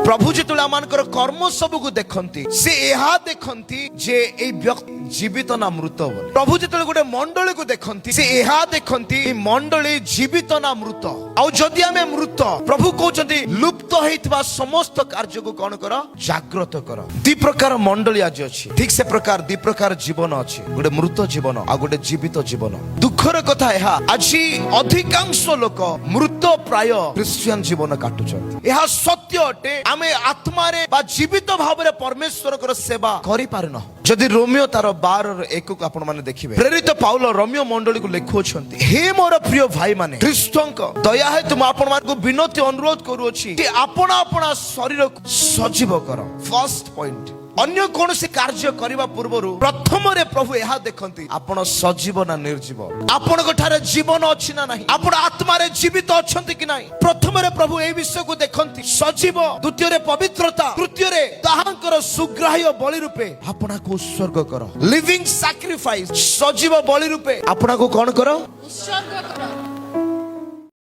प्रभु जो आम कर्म सब को देखती से यह देखती जे ए व्यक्ति जीवित ना मृत बोली। प्रभु जो गोटे मंडली को देखती से यह देखती मंडली जीवित ना मृत। आउ जदि आमे मृत प्रभु कहते लुप्त होइतबा समस्त कार्य को कौन कर जागृत कर। दी प्रकार मंडली आज अच्छी ठीक से प्रकार दी प्रकार जीवन अच्छी गोटे मृत जीवन आ गोटे जीवित जीवन। दुखर कथा यह आज अधिकांश लोक मृत प्राय क्रिश्चियन जीवन काटुछंती। यह सत्य अटे आमे आत्मा रे बा जीवित भाव रे परमेश्वर को सेवा करि पारन। जदि रोमियो तार 12:1 को आपण माने देखिबे प्रेरित पाउल रोमियो मंडली को लिखुछंती हे मोर प्रिय भाई माने ख्रीष्टंक दया है तुम आपण मान को विनती अनुरोध करूछि कि आपना आपना शरीर को सजीव कर। फर्स्ट पॉइंट अन्य कौन से कार्य करने पूर्व प्रथम रे प्रभु यह देखती आपण सजीव ना निर्जीव आपण ठारे जीवन अच्छी ना नहीं आपण आत्मा रे जीवित अछंती कि नहीं। प्रथम रे प्रभु ए विषय को देखती सजीव द्वितीय रे पवित्रता तृतीय रे ताहांकर सुग्राह्य बलि रूपे आपना को उत्सर्ग कर। लिविंग सैक्रिफाइस सजीव बलि रूपे आपना को कौन करो उत्सर्ग करो।